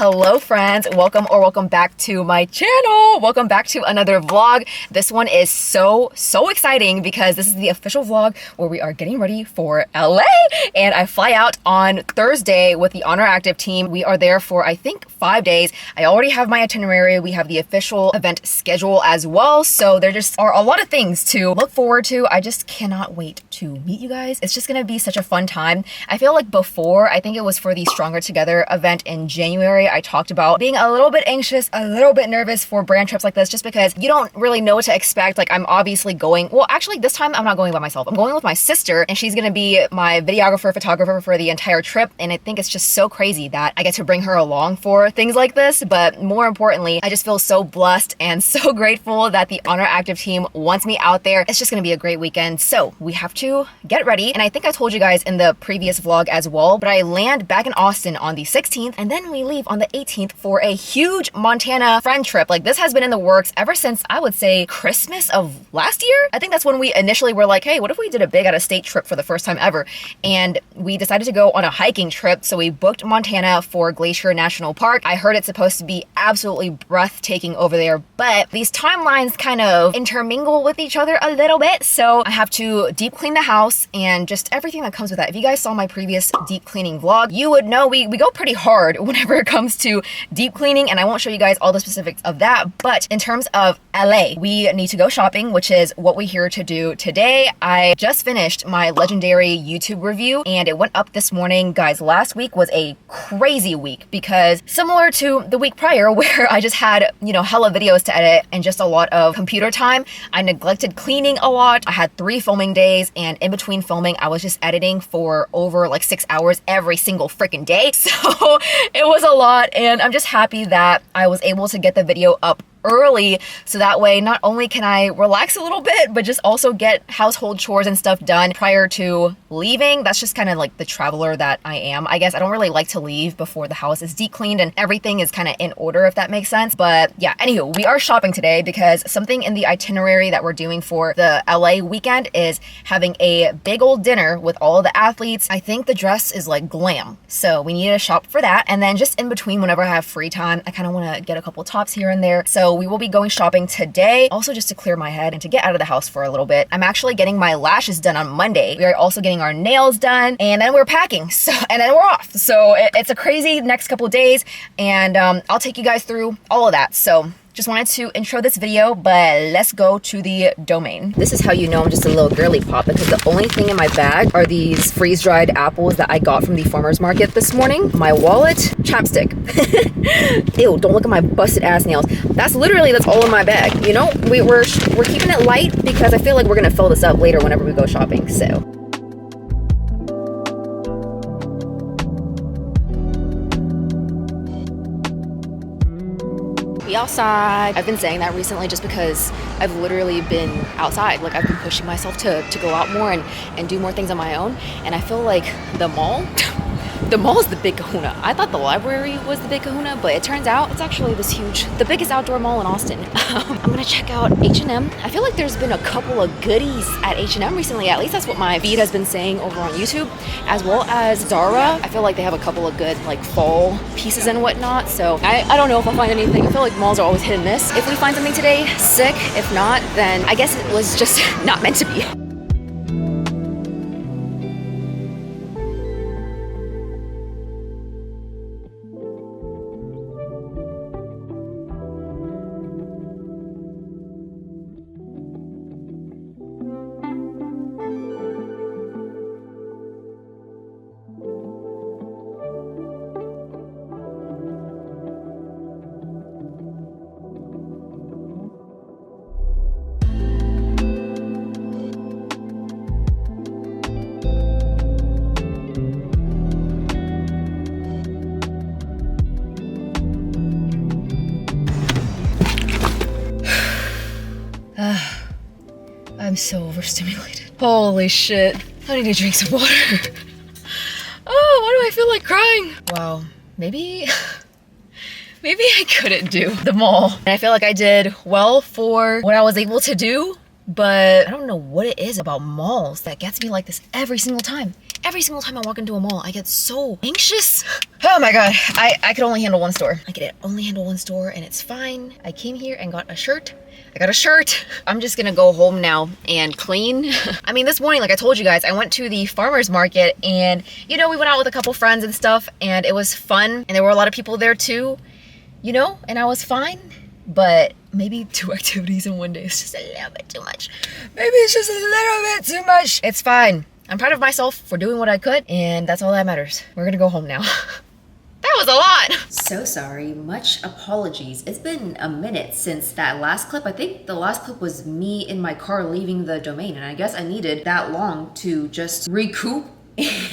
Hello friends, welcome back to my channel. Welcome back to another vlog. This one is so exciting because this is the official vlog where we are getting ready for LA, and I fly out on Thursday with the Oner Active team. We are there for I think 5 days. I already have my itinerary. We have the official event schedule as well, so there just are a lot of things to look forward to. I just cannot wait to meet you guys. It's just gonna be such a fun time. I feel like before, I think it was for the Stronger Together event in January, I talked about being a little bit anxious, a little bit nervous for brand trips like this, just because you don't really know what to expect. Like, I'm obviously going, well, actually this time I'm not going by myself. I'm going with my sister, and she's gonna be my videographer, photographer for the entire trip. And I think it's just so crazy that I get to bring her along for things like this. But more importantly, I just feel so blessed and so grateful that the Oner Active team wants me out there. It's just gonna be a great weekend. So we have to get ready. And I think I told you guys in the previous vlog as well, but I land back in Austin on the 16th, and then we leave on the 18th for a huge Montana friend trip. Like, this has been in the works ever since, I would say, Christmas of last year. I think that's when we initially were like, hey, what if we did a big out-of-state trip for the first time ever? And we decided to go on a hiking trip. So we booked Montana for Glacier National Park. I heard it's supposed to be absolutely breathtaking over there, but these timelines kind of intermingle with each other a little bit. So I have to deep clean the house and just everything that comes with that. If you guys saw my previous deep cleaning vlog, you would know we go pretty hard whenever it comes to deep cleaning, and I won't show you guys all the specifics of that. But in terms of LA, we need to go shopping, which is what we're here to do today. I just finished my legendary YouTube review and it went up this morning. Guys, last week was a crazy week because similar to the week prior where I just had, you know, hella videos to edit and just a lot of computer time, I neglected cleaning a lot. I had 3 filming days, and in between filming, I was just editing for over like 6 hours every single freaking day. So it was a lot, and I'm just happy that I was able to get the video up early, so that way not only can I relax a little bit, but just also get household chores and stuff done prior to leaving. That's just kind of like the traveler that I am. I guess I don't really like to leave before the house is deep cleaned and everything is kind of in order, if that makes sense. But yeah, anywho, we are shopping today because something in the itinerary that we're doing for the LA weekend is having a big old dinner with all of the athletes. I think the dress is like glam, so we need to shop for that. And then just in between, whenever I have free time, I kind of want to get a couple tops here and there. So we will be going shopping today, also just to clear my head and to get out of the house for a little bit. I'm actually getting my lashes done on Monday. We are also getting our nails done, and then we're packing, and then we're off. So it's a crazy next couple of days, and I'll take you guys through all of that. So just wanted to intro this video, but let's go to the domain. This is how you know I'm just a little girly pop, because the only thing in my bag are these freeze-dried apples that I got from the farmer's market this morning, my wallet, chapstick. Ew, don't look at my busted ass nails. That's all in my bag. You know, we're keeping it light because I feel like we're gonna fill this up later whenever we go shopping. So outside. I've been saying that recently just because I've literally been outside. Like, I've been pushing myself to go out more and do more things on my own. And I feel like the mall is the big kahuna. I thought the library was the big kahuna, but it turns out it's actually this huge, the biggest outdoor mall in Austin. I'm gonna check out H&M. I feel like there's been a couple of goodies at H&M recently. At least that's what my feed has been saying over on YouTube, as well as Zara. I feel like they have a couple of good like fall pieces and whatnot. So I don't know if I'll find anything. I feel like malls are always hit and miss. If we find something today, sick. If not, then I guess it was just not meant to be. I'm so overstimulated. Holy shit. I need to drink some water. Oh, why do I feel like crying? Wow, maybe I couldn't do the mall. And I feel like I did well for what I was able to do. But I don't know what it is about malls that gets me like this every single time. Every single time I walk into a mall, I get so anxious. Oh my God, I could only handle one store. I could only handle one store and it's fine. I came here and got a shirt. I got a shirt. I'm just gonna go home now and clean. I mean, this morning, like I told you guys, I went to the farmer's market and, you know, we went out with a couple friends and stuff and it was fun. And there were a lot of people there too, you know, and I was fine. But maybe 2 activities in one day is just a little bit too much. Maybe it's just a little bit too much. It's fine. I'm proud of myself for doing what I could, and that's all that matters. We're gonna go home now. That was a lot. So sorry, much apologies. It's been a minute since that last clip. I think the last clip was me in my car leaving the domain, and I guess I needed that long to just recoup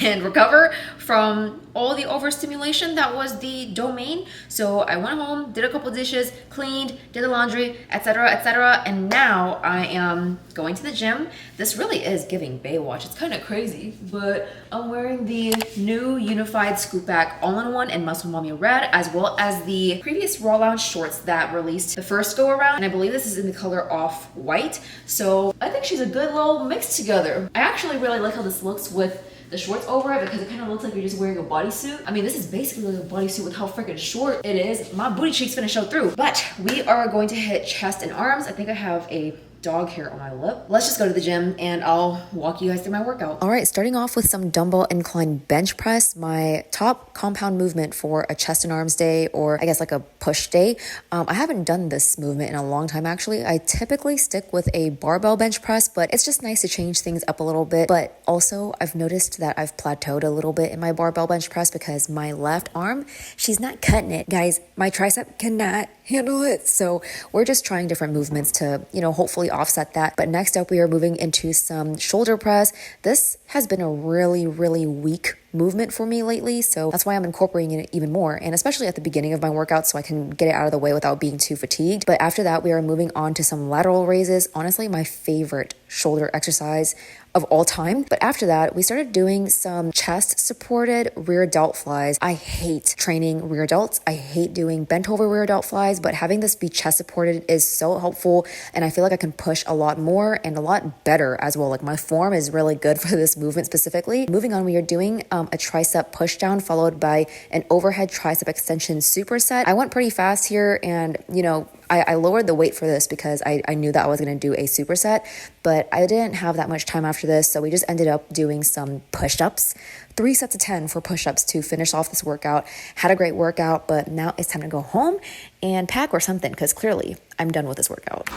and recover from all the overstimulation that was the domain. So I went home, did a couple dishes, cleaned, did the laundry, etc., etc., and now I am going to the gym. This really is giving Baywatch. It's kind of crazy, but I'm wearing the new unified scoop back all-in-one in Muscle Mommy Red, as well as the previous Raw Lounge shorts that released the first go around, and I believe this is in the color off-white. So I think she's a good little mix together. I actually really like how this looks with the shorts over it because it kind of looks like you're just wearing a bodysuit. I mean, this is basically like a bodysuit with how freaking short it is. My booty cheeks finna show through. But we are going to hit chest and arms. I think I have a dog hair on my lip. Let's just go to the gym and I'll walk you guys through my workout. All right, starting off with some dumbbell incline bench press, my top compound movement for a chest and arms day, or I guess like a push day. I haven't done this movement in a long time actually. I typically stick with a barbell bench press, but it's just nice to change things up a little bit. But also I've noticed that I've plateaued a little bit in my barbell bench press because my left arm, she's not cutting it. Guys, my tricep cannot handle it. So we're just trying different movements to, you know, hopefully offset that. But next up, we are moving into some shoulder press. This has been a really, really weak movement for me lately, so that's why I'm incorporating it even more, and especially at the beginning of my workout so I can get it out of the way without being too fatigued. But after that, we are moving on to some lateral raises. Honestly, my favorite shoulder exercise of all time. But after that, we started doing some chest supported rear delt flies. I hate training rear delts. I hate doing bent over rear delt flies, but having this be chest supported is so helpful, and I feel like I can push a lot more and a lot better as well. Like my form is really good for this movement specifically. Moving on, we are doing a tricep push down followed by an overhead tricep extension superset. I went pretty fast here, and you know, I lowered the weight for this because I knew that I was going to do a superset, but I didn't have that much time after this, so we just ended up doing some push-ups, 3 sets of 10 for push-ups to finish off this workout. Had a great workout, but now it's time to go home and pack or something because clearly I'm done with this workout.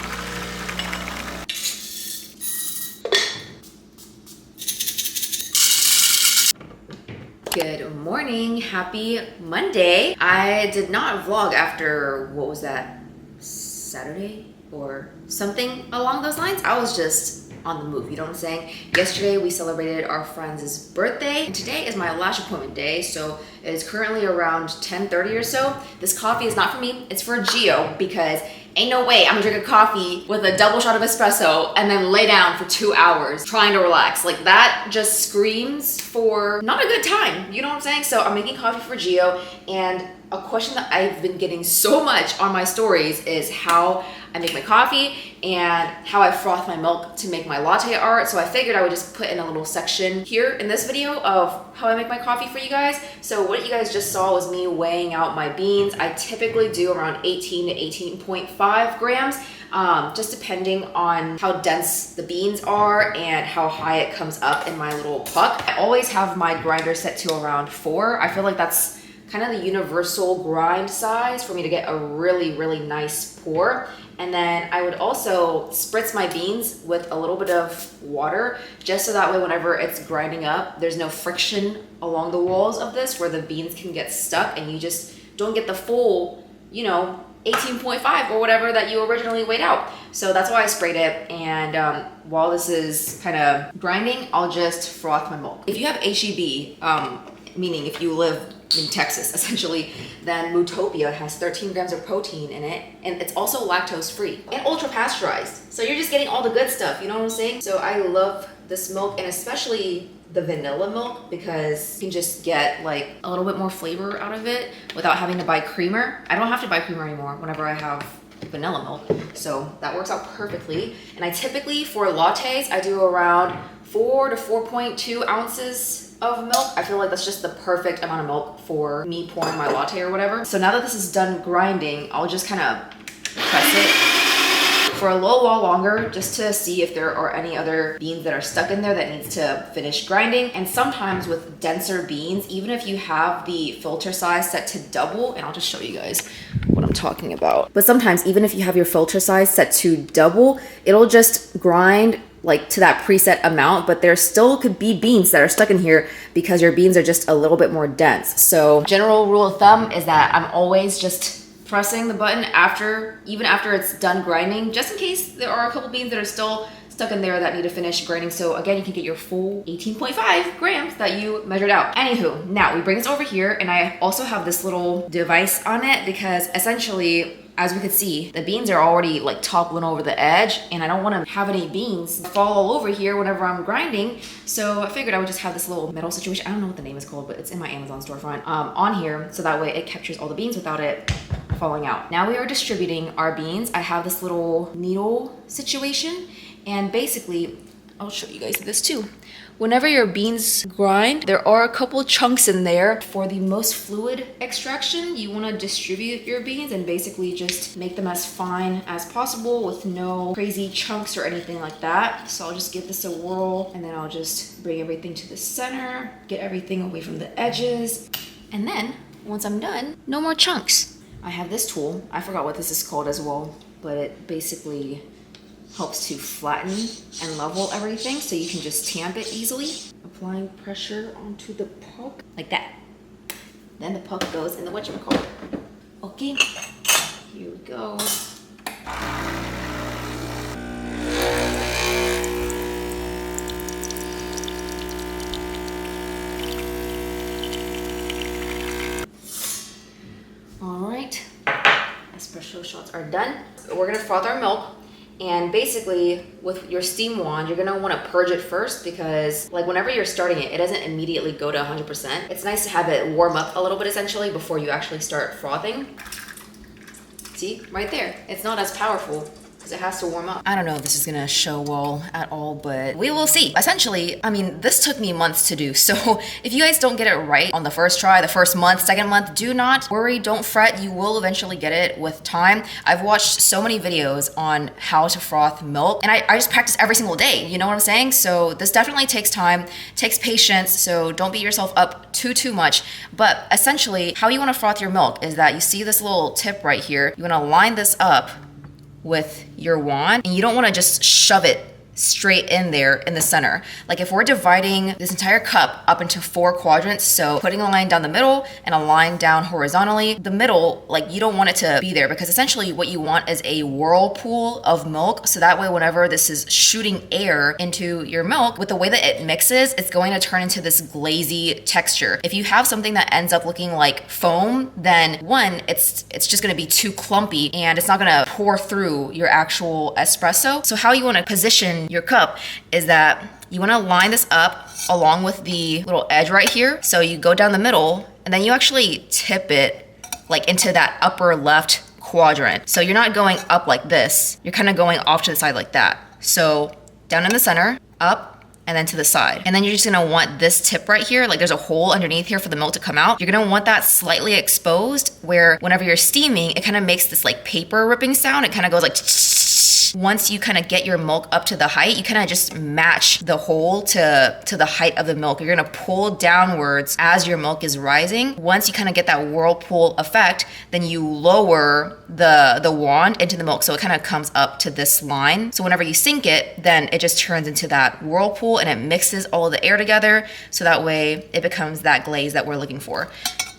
Good morning, happy Monday. I did not vlog after, what was that, Saturday or something along those lines. I was just on the move, you know what I'm saying? Yesterday we celebrated our friend's birthday, and today is my lash appointment day, so it is currently around 10:30 or so. This coffee is not for me, it's for Gio, because ain't no way I'm gonna drink a coffee with a double shot of espresso and then lay down for 2 hours trying to relax. Like that just screams for not a good time, you know what I'm saying? So I'm making coffee for Gio, and a question that I've been getting so much on my stories is how I make my coffee and how I froth my milk to make my latte art. So I figured I would just put in a little section here in this video of how I make my coffee for you guys. So what you guys just saw was me weighing out my beans. I typically do around 18 to 18.5 grams, just depending on how dense the beans are and how high it comes up in my little puck. I always have my grinder set to around 4. I feel like that's kind of the universal grind size for me to get a really, really nice pour. And then I would also spritz my beans with a little bit of water, just so that way whenever it's grinding up, there's no friction along the walls of this where the beans can get stuck and you just don't get the full, you know, 18.5 or whatever that you originally weighed out. So that's why I sprayed it. And while this is kind of grinding, I'll just froth my milk. If you have HEB, meaning if you live in Texas, essentially, then Mootopia has 13 grams of protein in it, and it's also lactose free and ultra pasteurized. So you're just getting all the good stuff, you know what I'm saying? So I love this milk, and especially the vanilla milk, because you can just get like a little bit more flavor out of it without having to buy creamer. I don't have to buy creamer anymore whenever I have vanilla milk. So that works out perfectly. And I typically, for lattes, I do around 4 to 4.2 ounces of milk. I feel like that's just the perfect amount of milk for me pouring my latte or whatever. So now that this is done grinding, I'll just kind of press it for a little while longer just to see if there are any other beans that are stuck in there that needs to finish grinding. And sometimes with denser beans, even if you have the filter size set to double, and I'll just show you guys what I'm talking about. But sometimes even if you have your filter size set to double, it'll just grind like to that preset amount, but there still could be beans that are stuck in here because your beans are just a little bit more dense. So general rule of thumb is that I'm always just pressing the button even after it's done grinding, just in case there are a couple beans that are still stuck in there that need to finish grinding. So again, you can get your full 18.5 grams that you measured out. Anywho, now we bring this over here, and I also have this little device on it because essentially, as we could see, the beans are already like toppling over the edge, and I don't want to have any beans fall all over here whenever I'm grinding. So I figured I would just have this little metal situation. I don't know what the name is called, but it's in my Amazon storefront on here. So that way it captures all the beans without it falling out. Now we are distributing our beans. I have this little needle situation, and basically, I'll show you guys this too. Whenever your beans grind, there are a couple chunks in there. For the most fluid extraction, you want to distribute your beans and basically just make them as fine as possible with no crazy chunks or anything like that. So I'll just give this a whirl, and then I'll just bring everything to the center, get everything away from the edges. And then once I'm done, no more chunks. I have this tool. I forgot what this is called as well, but it basically helps to flatten and level everything so you can just tamp it easily. Applying pressure onto the puck like that. Then the puck goes in the whatchamacallit. Okay, here we go. All right, espresso shots are done. We're gonna froth our milk. And basically, with your steam wand, you're gonna wanna purge it first because like whenever you're starting it, it doesn't immediately go to 100%. It's nice to have it warm up a little bit essentially before you actually start frothing. See, right there, it's not as powerful because it has to warm up. I don't know if this is gonna show well at all, but we will see. Essentially, I mean, this took me months to do. So if you guys don't get it right on the first try, the first month, second month, do not worry, don't fret. You will eventually get it with time. I've watched so many videos on how to froth milk, and I just practice every single day. You know what I'm saying? So this definitely takes time, takes patience. So don't beat yourself up too much. But essentially, how you wanna froth your milk is that you see this little tip right here. You wanna line this up with your wand, and you don't want to just shove it straight in there in the center. Like if we're dividing this entire cup up into 4 quadrants, so putting a line down the middle and a line down horizontally, the middle, like you don't want it to be there because essentially what you want is a whirlpool of milk. So that way, whenever this is shooting air into your milk, with the way that it mixes, it's going to turn into this glazy texture. If you have something that ends up looking like foam, then one, it's just going to be too clumpy and it's not going to pour through your actual espresso. So how you want to position your cup is that you want to line this up along with the little edge right here. So you go down the middle and then you actually tip it like into that upper left quadrant. So you're not going up like this. You're kind of going off to the side like that. So down in the center, up, and then to the side. And then you're just gonna want this tip right here, like there's a hole underneath here for the milk to come out. You're gonna want that slightly exposed where whenever you're steaming, it kind of makes this like paper ripping sound. It kind of goes like once you kind of get your milk up to the height, you kind of just match the hole to the height of the milk. You're gonna pull downwards as your milk is rising. Once you kind of get that whirlpool effect, then you lower the wand into the milk so it kind of comes up to this line. So whenever you sink it, then it just turns into that whirlpool and it mixes all of the air together so that way it becomes that glaze that we're looking for.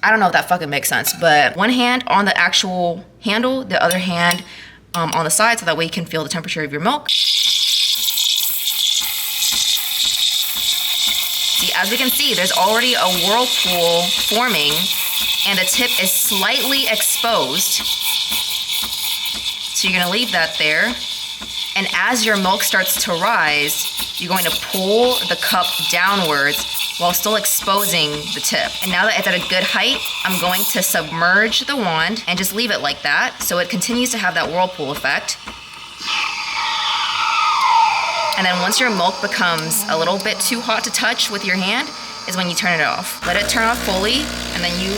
I don't know if that fucking makes sense, but one hand on the actual handle, the other hand on the side so that way you can feel the temperature of your milk. See, as we can see, there's already a whirlpool forming and the tip is slightly exposed. So you're gonna leave that there. And as your milk starts to rise, you're going to pull the cup downwards while still exposing the tip. And now that it's at a good height, I'm going to submerge the wand and just leave it like that so it continues to have that whirlpool effect. And then once your milk becomes a little bit too hot to touch with your hand is when you turn it off. Let it turn off fully and then you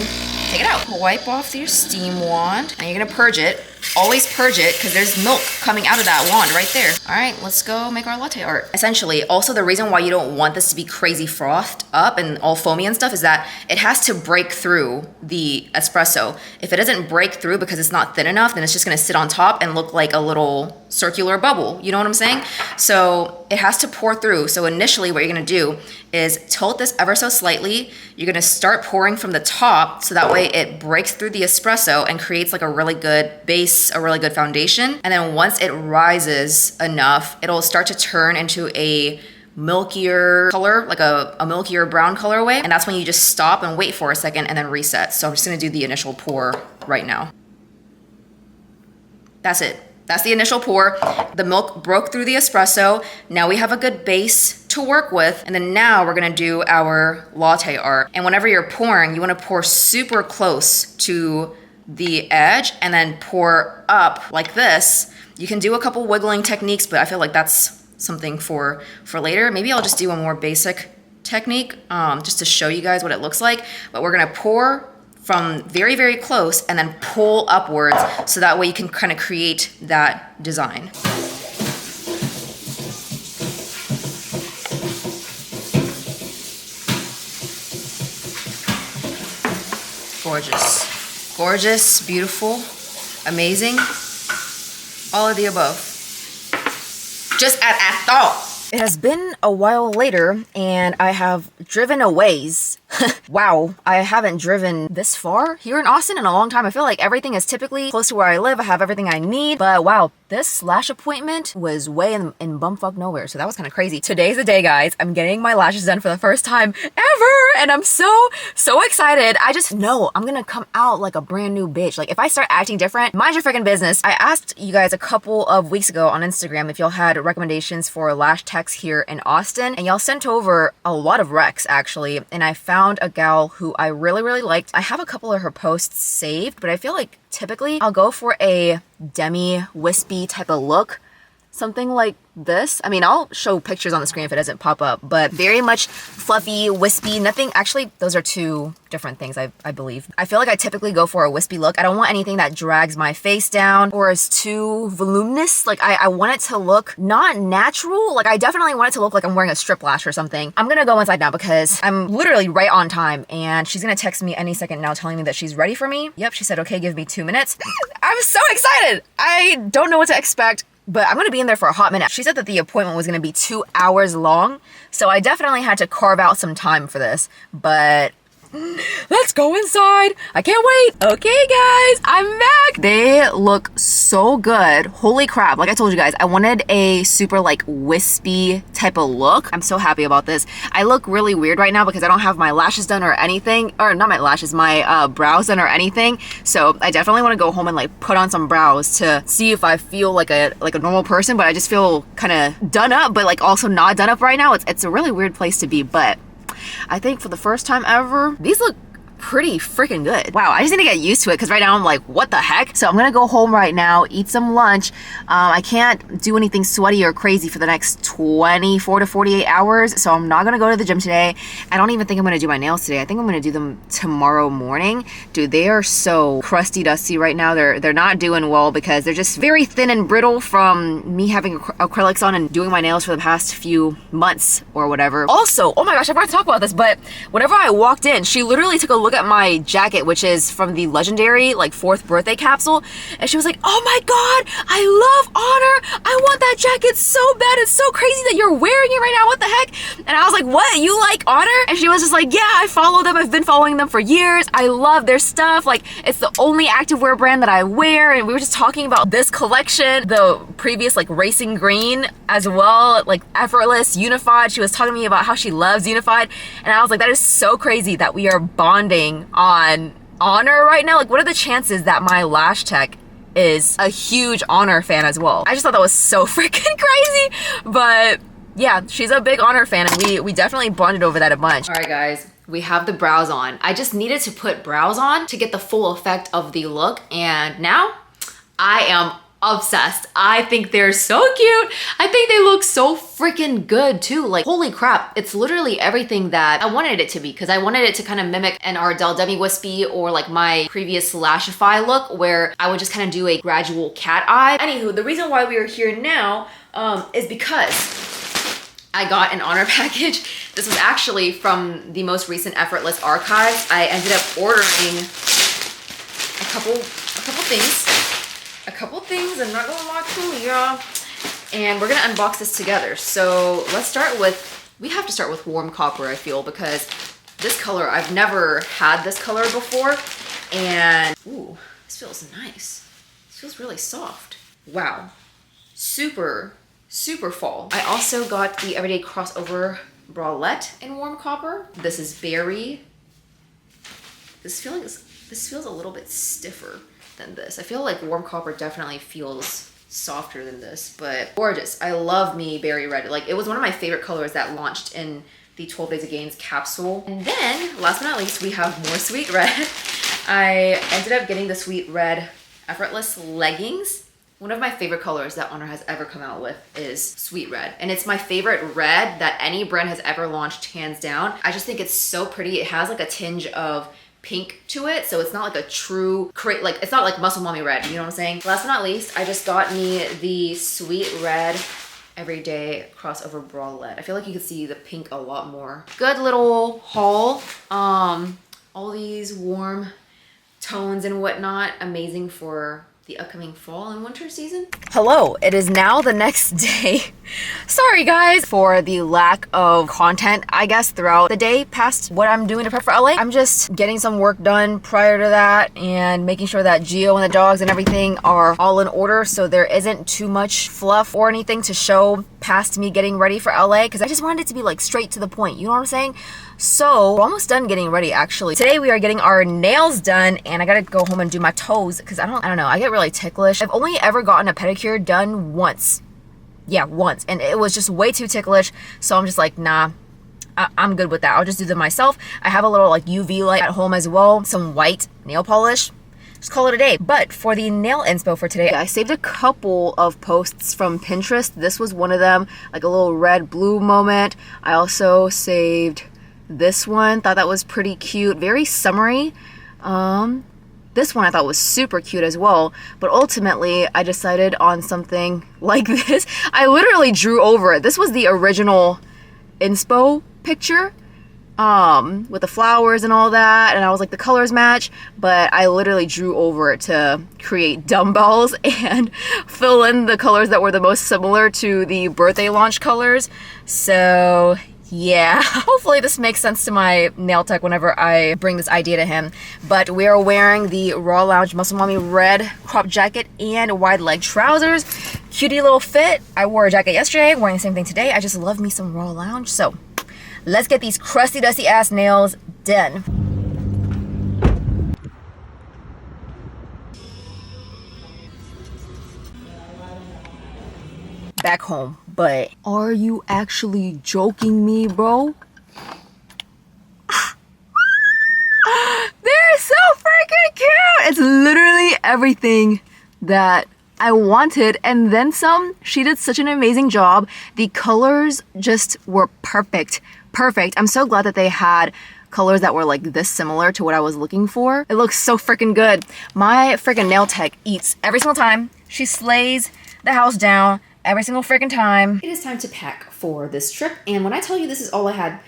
take it out. Wipe off your steam wand and you're gonna purge it. Always purge it because there's milk coming out of that wand right there. All right, let's go make our latte art. Essentially, also the reason why you don't want this to be crazy frothed up and all foamy and stuff is that it has to break through the espresso. If it doesn't break through because it's not thin enough, then it's just gonna sit on top and look like a little circular bubble. You know what I'm saying? So it has to pour through. So initially what you're gonna do is tilt this ever so slightly. You're gonna start pouring from the top so that way it breaks through the espresso and creates like a really good base, a really good foundation. And then once it rises enough, it'll start to turn into a milkier color, like a milkier brown colorway. And that's when you just stop and wait for a second and then reset. So I'm just gonna do the initial pour right now. That's it. That's the initial pour. The milk broke through the espresso. Now we have a good base to work with. And then now we're gonna do our latte art. And whenever you're pouring, you wanna pour super close to the edge and then pour up like this. You can do a couple wiggling techniques, but I feel like that's something for later. Maybe I'll just do a more basic technique just to show you guys what it looks like. But we're gonna pour from very, very close and then pull upwards so that way you can kind of create that design. Gorgeous. Gorgeous, beautiful, amazing, all of the above. Just as I thought. It has been a while later and I have driven a ways. Wow, I haven't driven this far here in Austin in a long time. I feel like everything is typically close to where I live. I have everything I need, but wow, this lash appointment was way in bumfuck nowhere. So that was kind of crazy. Today's the day, guys. I'm getting my lashes done for the first time ever. And I'm so excited. I just know I'm gonna come out like a brand new bitch. Like if I start acting different, mind your freaking business. I asked you guys a couple of weeks ago on Instagram if y'all had recommendations for lash techs here in Austin, and y'all sent over a lot of recs actually. And I found a gal who I really liked. I have a couple of her posts saved, but I feel like typically I'll go for a demi wispy type of look. Something like this. I mean, I'll show pictures on the screen if it doesn't pop up, but very much fluffy, wispy, nothing. Actually, those are two different things, I believe. I feel like I typically go for a wispy look. I don't want anything that drags my face down or is too voluminous. Like I want it to look not natural. Like I definitely want it to look like I'm wearing a strip lash or something. I'm gonna go inside now because I'm literally right on time and she's gonna text me any second now telling me that she's ready for me. Yep, she said, okay, give me 2 minutes. I'm so excited. I don't know what to expect, but I'm gonna be in there for a hot minute. She said that the appointment was gonna be 2 hours long, so I definitely had to carve out some time for this, but let's go inside. I can't wait. Okay, guys, I'm back. They look so good. Holy crap. Like I told you guys, I wanted a super like wispy type of look. I'm so happy about this. I look really weird right now because I don't have my lashes done or anything, or not my lashes, my brows done or anything. So I definitely want to go home and like put on some brows to see if I feel like a normal person, but I just feel kind of done up, but like also not done up right now. It's a really weird place to be, but I think for the first time ever, these look pretty freaking good. Wow, I just need to get used to it because right now I'm like, what the heck? So I'm gonna go home right now, eat some lunch. I can't do anything sweaty or crazy for the next 24 to 48 hours, so I'm not gonna go to the gym today. I don't even think I'm gonna do my nails today. I think I'm gonna do them tomorrow morning. Dude, they are so crusty dusty right now. They're not doing well because they're just very thin and brittle from me having acrylics on and doing my nails for the past few months or whatever. Also, oh my gosh, I forgot to talk about this, but whenever I walked in, she literally took a look at my jacket, which is from the legendary like 4th birthday capsule, and she was like, oh my god, I love Oner. I want that jacket so bad. It's so crazy that you're wearing it right now. What the heck? And I was like, what? You like Oner? And she was just like, yeah, I follow them. I've been following them for years. I love their stuff. Like it's the only activewear brand that I wear. And we were just talking about this collection, the previous like racing green as well, like effortless, unified. She was talking to me about how she loves unified, and I was like, that is so crazy that we are bonding on Oner right now. Like what are the chances that my lash tech is a huge Oner fan as well? I just thought that was so freaking crazy, but yeah, she's a big Oner fan, and we definitely bonded over that a bunch. All right, guys, we have the brows on. I just needed to put brows on to get the full effect of the look, and now I am obsessed. I think they're so cute. I think they look so freaking good too. Like, holy crap, it's literally everything that I wanted it to be, because I wanted it to kind of mimic an Ardell Demi-Wispy or like my previous Lashify look where I would just kind of do a gradual cat eye. Anywho, the reason why we are here now is because I got an Oner package. This was actually from the most recent Effortless archives. I ended up ordering a couple things. I'm not gonna lie to y'all. And we're gonna unbox this together. So let's start with, we have to start with warm copper, I feel, because this color, I've never had this color before. And, ooh, this feels nice. This feels really soft. Wow, super fall. I also got the Everyday Crossover Bralette in warm copper. This is berry. This feels a little bit stiffer than this. I feel like warm copper definitely feels softer than this, but gorgeous. I love me berry red. Like, it was one of my favorite colors that launched in the 12 Days of Gains capsule. And then, last but not least, we have more sweet red. I ended up getting the sweet red Effortless leggings. One of my favorite colors that Oner has ever come out with is sweet red. And it's my favorite red that any brand has ever launched, hands down. I just think it's so pretty. It has like a tinge of pink to it, so it's not like a true like, it's not like Muscle Mommy red, you know what I'm saying? Last but not least, I just got me the sweet red Everyday Crossover Bralette. I feel like you can see the pink a lot more. Good little haul. All these warm tones and whatnot, amazing for the upcoming fall and winter season. Hello, it is now the next day. Sorry guys for the lack of content, I guess, throughout the day past what I'm doing to prep for LA. I'm just getting some work done prior to that and making sure that Gio and the dogs and everything are all in order, so there isn't too much fluff or anything to show past me getting ready for LA, because I just wanted it to be like straight to the point, you know what I'm saying? So we're almost done getting ready actually. Today we are getting our nails done, and I gotta go home and do my toes because I don't know, I get really ticklish. I've only ever gotten a pedicure done once. Yeah, once, and it was just way too ticklish, so I'm just like, nah, I'm good with that. I'll just do them myself. I have a little like UV light at home as well, some white nail polish. Just call it a day. But for the nail inspo for today, I saved a couple of posts from Pinterest. This was one of them, like a little red blue moment. I also saved this one, thought that was pretty cute, very summery. This one I thought was super cute as well, but ultimately I decided on something like this. I literally drew over it. This was the original inspo picture with the flowers and all that, and I was like, the colors match, but I literally drew over it to create dumbbells and fill in the colors that were the most similar to the birthday launch colors. So yeah, hopefully this makes sense to my nail tech whenever I bring this idea to him. But we are wearing the Raw Lounge Muscle Mommy red crop jacket and wide leg trousers. Cutie little fit. I wore a jacket yesterday, wearing the same thing today. I just love me some Raw Lounge. So let's get these crusty dusty ass nails done. Back home. But are you actually joking me, bro? They're so freaking cute! It's literally everything that I wanted and then some. She did such an amazing job. The colors just were perfect. Perfect. I'm so glad that they had colors that were like this similar to what I was looking for. It looks so freaking good. My freaking nail tech eats every single time. She slays the house down every single freaking time. It is time to pack for this trip, and when I tell you this is all I had,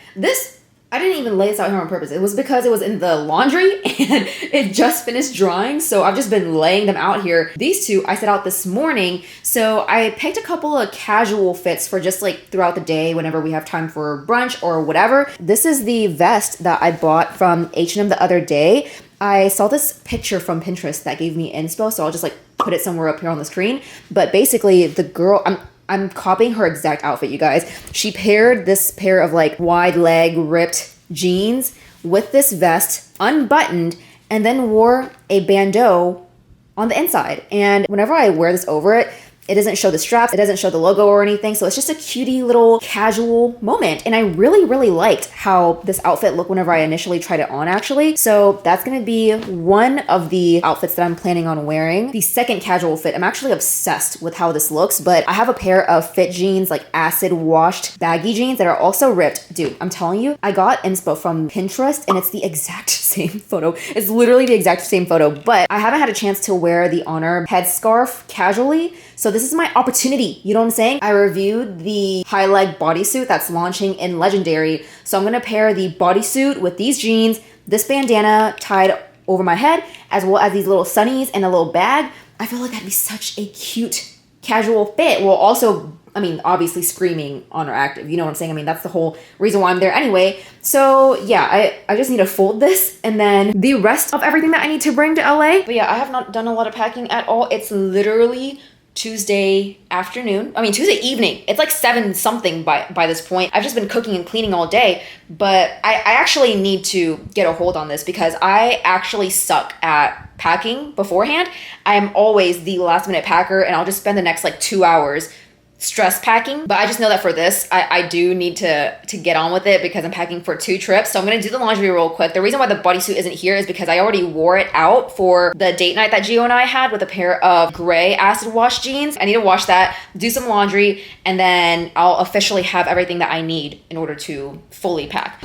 I didn't even lay this out here on purpose. It was because it was in the laundry and it just finished drying, so I've just been laying them out here. These two I set out this morning, so I picked a couple of casual fits for just like throughout the day whenever we have time for brunch or whatever. This is the vest that I bought from H&M the other day. I saw this picture from Pinterest that gave me inspo, so I'll just like put it somewhere up here on the screen. But basically the girl, I'm copying her exact outfit, you guys. She paired this pair of like wide leg ripped jeans with this vest unbuttoned and then wore a bandeau on the inside. And whenever I wear this over it, It doesn't show the straps, it doesn't show the logo or anything, so it's just a cutie little casual moment. And I really, really liked how this outfit looked whenever I initially tried it on, actually. So that's gonna be one of the outfits that I'm planning on wearing. The second casual fit, I'm actually obsessed with how this looks, but I have a pair of fit jeans, like acid washed baggy jeans that are also ripped. Dude, I'm telling you, I got inspo from Pinterest and it's the exact same photo. It's literally the exact same photo, but I haven't had a chance to wear the Oner headscarf casually. So this is my opportunity, you know what I'm saying? I reviewed the high leg bodysuit that's launching in Legendary. So I'm gonna pair the bodysuit with these jeans, this bandana tied over my head, as well as these little sunnies and a little bag. I feel like that'd be such a cute casual fit. Well, also, I mean, obviously screaming Oner Active, you know what I'm saying? I mean, that's the whole reason why I'm there anyway. So yeah, I just need to fold this and then the rest of everything that I need to bring to LA. But yeah, I have not done a lot of packing at all. It's literally Tuesday afternoon. I mean, Tuesday evening. It's like 7 something by this point. I've just been cooking and cleaning all day, but I actually need to get a hold on this because I actually suck at packing beforehand. I'm always the last minute packer and I'll just spend the next like 2 hours stress packing. But I just know that for this, I do need to get on with it because I'm packing for 2 trips. So I'm gonna do the laundry real quick. The reason why the bodysuit isn't here is because I already wore it out for the date night that Gio and I had with a pair of gray acid wash jeans. I need to wash that, do some laundry, and then I'll officially have everything that I need in order to fully pack.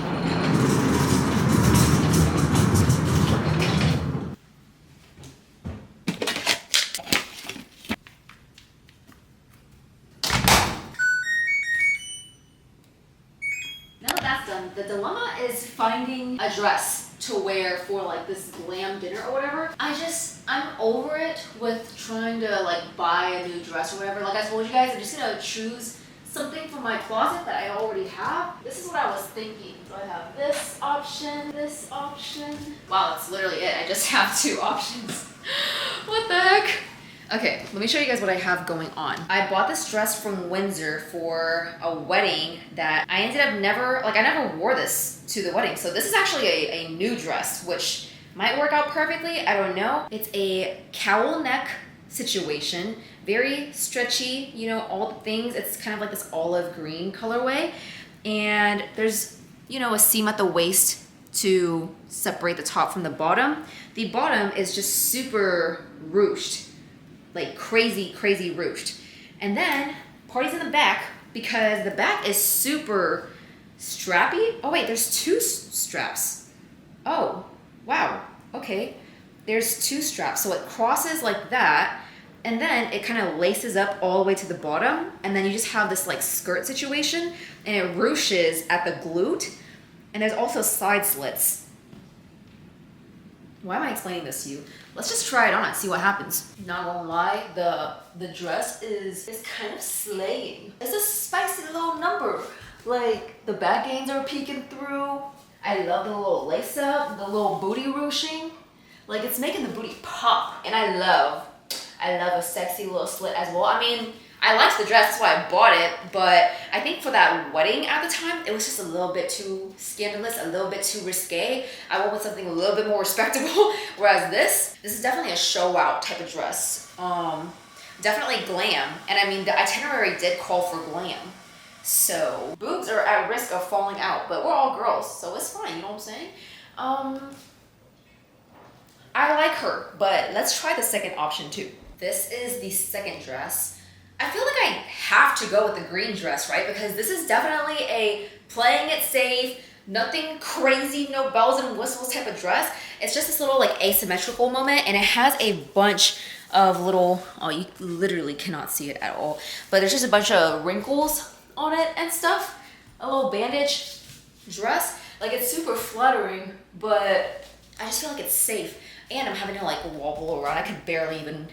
The dilemma is finding a dress to wear for like this glam dinner or whatever. I'm over it with trying to like buy a new dress or whatever. Like I told you guys, I'm just gonna choose something from my closet that I already have. This is what I was thinking. So I have this option, this option. Wow, that's literally it. I just have 2 options. What the heck? Okay, let me show you guys what I have going on. I bought this dress from Windsor for a wedding that I ended up I never wore this to the wedding. So this is actually a new dress, which might work out perfectly, I don't know. It's a cowl neck situation, very stretchy, you know, all the things. It's kind of like this olive green colorway. And there's, you know, a seam at the waist to separate the top from the bottom. The bottom is just super ruched. Like crazy ruched. And then party's in the back because the back is super strappy. Oh wait, there's 2 straps. Oh, wow, okay. There's 2 straps, so it crosses like that, and then it kind of laces up all the way to the bottom, and then you just have this like skirt situation, and it ruches at the glute, and there's also side slits. Why am I explaining this to you? Let's just try it on and see what happens. Not gonna lie, the dress is kind of slaying. It's a spicy little number. Like the back gains are peeking through. I love the little lace up, the little booty ruching. Like it's making the booty pop. And I love a sexy little slit as well. I mean, I liked the dress, that's why I bought it, but I think for that wedding at the time, it was just a little bit too scandalous, a little bit too risque. I went with something a little bit more respectable, whereas this is definitely a show out type of dress. Definitely glam, and I mean, the itinerary did call for glam. So, boobs are at risk of falling out, but we're all girls, so it's fine, you know what I'm saying? I like her, but let's try the second option too. This is the second dress. I feel like I have to go with the green dress, right? Because this is definitely a playing it safe, nothing crazy, no bells and whistles type of dress. It's just this little like asymmetrical moment, and it has a bunch of little, oh, you literally cannot see it at all, but there's just a bunch of wrinkles on it and stuff. A little bandage dress. Like it's super flattering, but I just feel like it's safe. And I'm having to like wobble around. I could barely even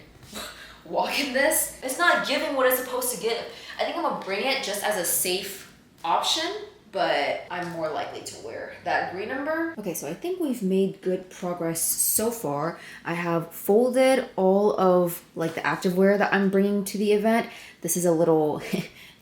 walk in this. It's not giving what it's supposed to give. I think I'm gonna bring it just as a safe option, but I'm more likely to wear that green number. Okay, so I think we've made good progress so far. I have folded all of like the activewear that I'm bringing to the event. This is a little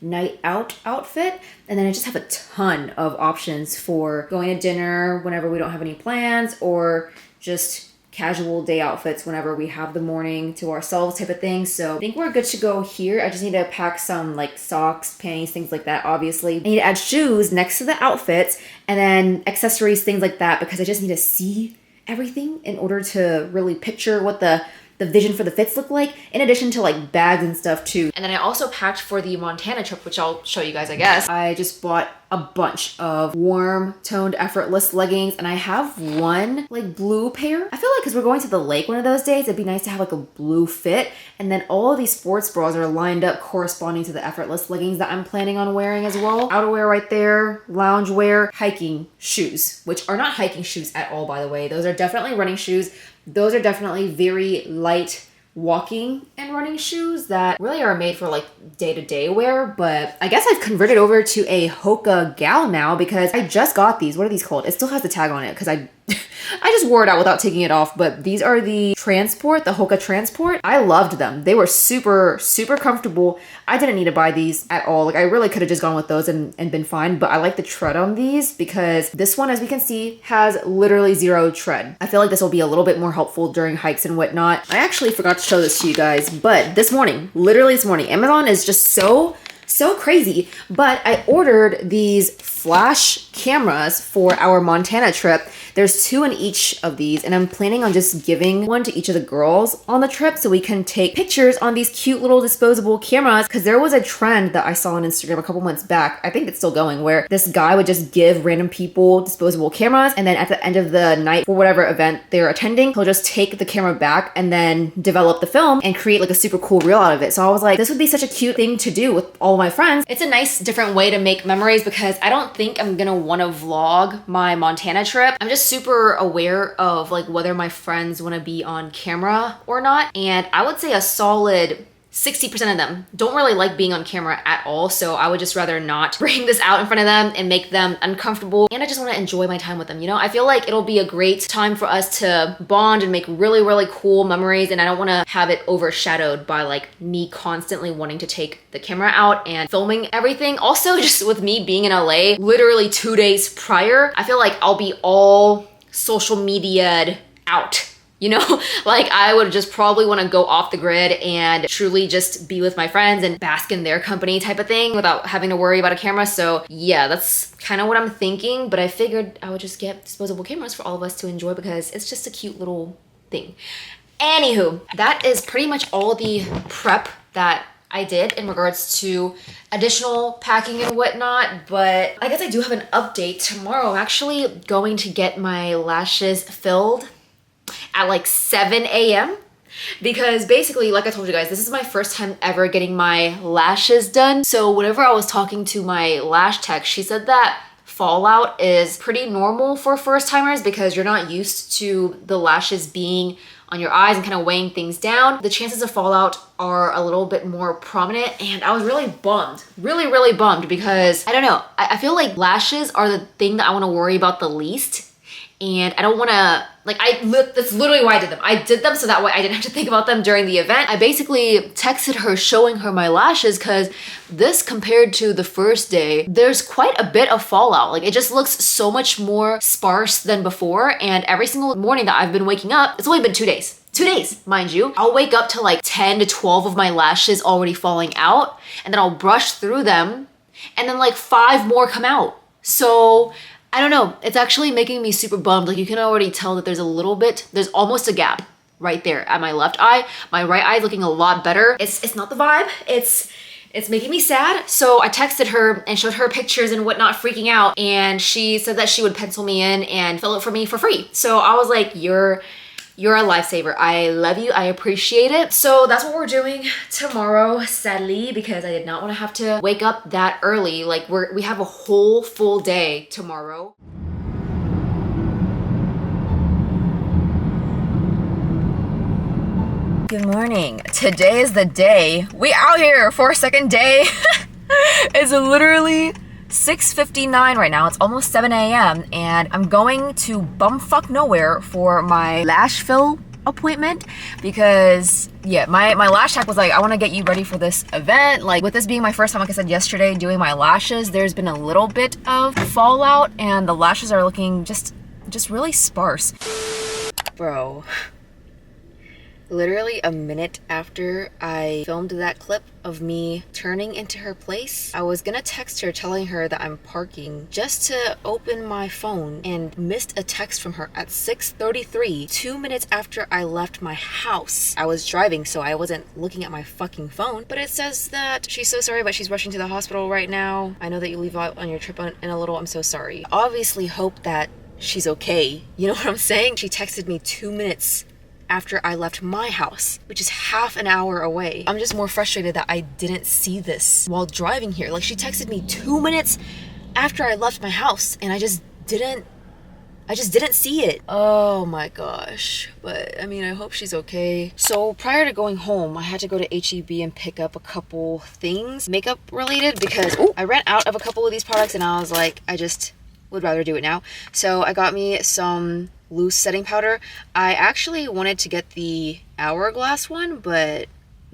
night out outfit, and then I just have a ton of options for going to dinner whenever we don't have any plans, or just casual day outfits whenever we have the morning to ourselves type of thing. So I think we're good to go here. I just need to pack some like socks, panties, things like that, obviously. I need to add shoes next to the outfits and then accessories, things like that, because I just need to see everything in order to really picture what the vision for the fits look like, in addition to like bags and stuff too. And then I also packed for the Montana trip, which I'll show you guys, I guess. I just bought a bunch of warm toned effortless leggings, and I have one like blue pair. I feel like because we're going to the lake one of those days, it'd be nice to have like a blue fit. And then all of these sports bras are lined up corresponding to the effortless leggings that I'm planning on wearing as well. Outerwear right there, loungewear, hiking shoes, which are not hiking shoes at all, by the way. Those are definitely running shoes. Those are definitely very light walking and running shoes that really are made for like day-to-day wear, but I guess I've converted over to a Hoka gal now because I just got these. What are these called? It still has the tag on it because I just wore it out without taking it off, but these are the Transport, the Hoka Transport. I loved them. They were super, super comfortable. I didn't need to buy these at all. Like I really could have just gone with those and been fine, but I like the tread on these because this one, as we can see, has literally zero tread. I feel like this will be a little bit more helpful during hikes and whatnot. I actually forgot to show this to you guys, but this morning, literally this morning, Amazon is just so crazy, but I ordered these flash cameras for our Montana trip. There's 2 in each of these, and I'm planning on just giving one to each of the girls on the trip so we can take pictures on these cute little disposable cameras, because there was a trend that I saw on Instagram a couple months back, I think it's still going, where this guy would just give random people disposable cameras, and then at the end of the night for whatever event they're attending, he'll just take the camera back and then develop the film and create like a super cool reel out of it. So I was like, this would be such a cute thing to do with all my friends. It's a nice different way to make memories because I don't think I'm gonna want to vlog my Montana trip. I'm just super aware of like whether my friends want to be on camera or not, and I would say a solid 60% of them don't really like being on camera at all, so I would just rather not bring this out in front of them and make them uncomfortable, and I just want to enjoy my time with them, you know? I feel like it'll be a great time for us to bond and make really, really cool memories, and I don't want to have it overshadowed by like me constantly wanting to take the camera out and filming everything. Also, just with me being in LA literally 2 days prior, I feel like I'll be all social media'd out. You know, like I would just probably want to go off the grid and truly just be with my friends and bask in their company type of thing without having to worry about a camera. So yeah, that's kind of what I'm thinking, but I figured I would just get disposable cameras for all of us to enjoy because it's just a cute little thing. Anywho, that is pretty much all the prep that I did in regards to additional packing and whatnot, but I guess I do have an update. Tomorrow I'm actually going to get my lashes filled at like 7 a.m. because basically, like I told you guys, this is my first time ever getting my lashes done. So whenever I was talking to my lash tech, she said that fallout is pretty normal for first timers because you're not used to the lashes being on your eyes and kind of weighing things down. The chances of fallout are a little bit more prominent, and I was really bummed, really bummed, because I don't know, I feel like lashes are the thing that I want to worry about the least. And I don't want to, like, that's literally why I did them. I did them so that way I didn't have to think about them during the event. I basically texted her showing her my lashes because this, compared to the first day, there's quite a bit of fallout. Like, it just looks so much more sparse than before. And every single morning that I've been waking up, it's only been 2 days. 2 days, mind you. I'll wake up to like 10 to 12 of my lashes already falling out, and then I'll brush through them, and then like 5 more come out. So I don't know, it's actually making me super bummed. Like, you can already tell that there's almost a gap right there at my left eye. My right eye is looking a lot better. It's not the vibe. It's making me sad. So I texted her and showed her pictures and whatnot, freaking out. And she said that she would pencil me in and fill it for me for free. So I was like, you're a lifesaver. I love you. I appreciate it. So that's what we're doing tomorrow, sadly, because I did not want to have to wake up that early. Like, we have a whole full day tomorrow. Good morning. Today is the day. We out here for a second day. It's literally 6:59 right now. It's almost 7 a.m. and I'm going to bumfuck nowhere for my lash fill appointment because yeah, my lash tech was like, I want to get you ready for this event. Like, with this being my first time, like I said yesterday, doing my lashes, there's been a little bit of fallout and the lashes are looking just really sparse. Bro. Literally a minute after I filmed that clip of me turning into her place, I was gonna text her telling her that I'm parking just to open my phone and missed a text from her at 6:33, 2 minutes after I left my house. I was driving, so I wasn't looking at my fucking phone, but it says that she's so sorry, but she's rushing to the hospital right now. I know that you leave out on your trip in a little. I'm so sorry. Obviously hope that she's okay. You know what I'm saying? She texted me 2 minutes after I left my house, which is half an hour away. I'm just more frustrated that I didn't see this while driving here. Like, she texted me 2 minutes after I left my house and I just didn't see it. Oh my gosh. But I mean, I hope she's okay. So prior to going home, I had to go to HEB and pick up a couple things, makeup related, because I ran out of a couple of these products and I was like, I just would rather do it now. So I got me some loose setting powder. I actually wanted to get the Hourglass one, but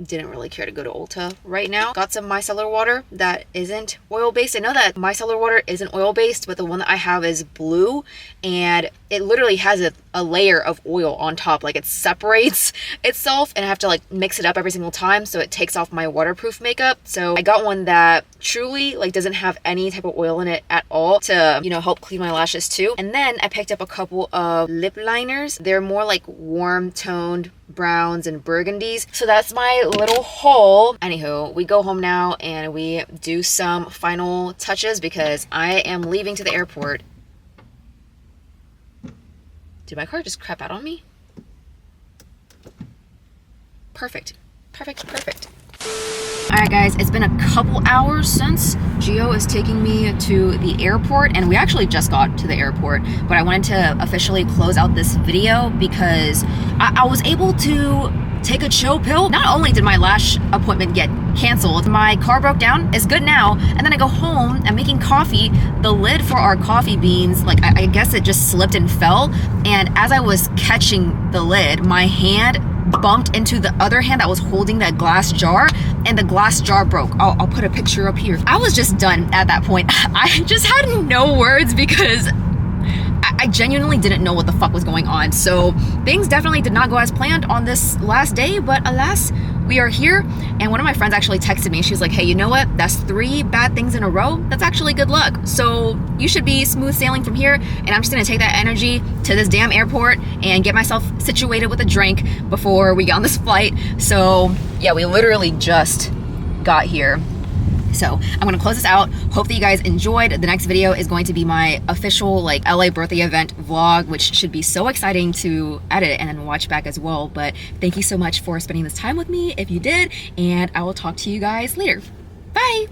didn't really care to go to Ulta right now. Got some micellar water that isn't oil-based. I know that micellar water isn't oil-based, but the one that I have is blue, and it literally has a layer of oil on top. Like, it separates itself, and I have to like mix it up every single time so it takes off my waterproof makeup. So I got one that truly like doesn't have any type of oil in it at all to, you know, help clean my lashes too. And then I picked up a couple of lip liners. They're more like warm toned browns and burgundies. So that's my little haul. Anywho, we go home now and we do some final touches because I am leaving to the airport. Did my car just crap out on me? Perfect. Perfect, perfect. Alright guys, it's been a couple hours since Gio is taking me to the airport, and we actually just got to the airport, but I wanted to officially close out this video because I was able to take a chill pill. Not only did my lash appointment get canceled, my car broke down. It's good now. And then I go home, I'm making coffee. The lid for our coffee beans, like I guess it just slipped and fell. And as I was catching the lid, my hand bumped into the other hand that was holding that glass jar, and the glass jar broke. I'll put a picture up here. I was just done at that point. I just had no words because I genuinely didn't know what the fuck was going on. So things definitely did not go as planned on this last day, but alas, we are here. And one of my friends actually texted me. She was like, hey, you know what? That's 3 bad things in a row. That's actually good luck. So you should be smooth sailing from here. And I'm just gonna take that energy to this damn airport and get myself situated with a drink before we get on this flight. So yeah, we literally just got here. So I'm gonna close this out. Hope that you guys enjoyed. The next video is going to be my official like LA birthday event vlog, which should be so exciting to edit and then watch back as well. But thank you so much for spending this time with me if you did, and I will talk to you guys later. Bye.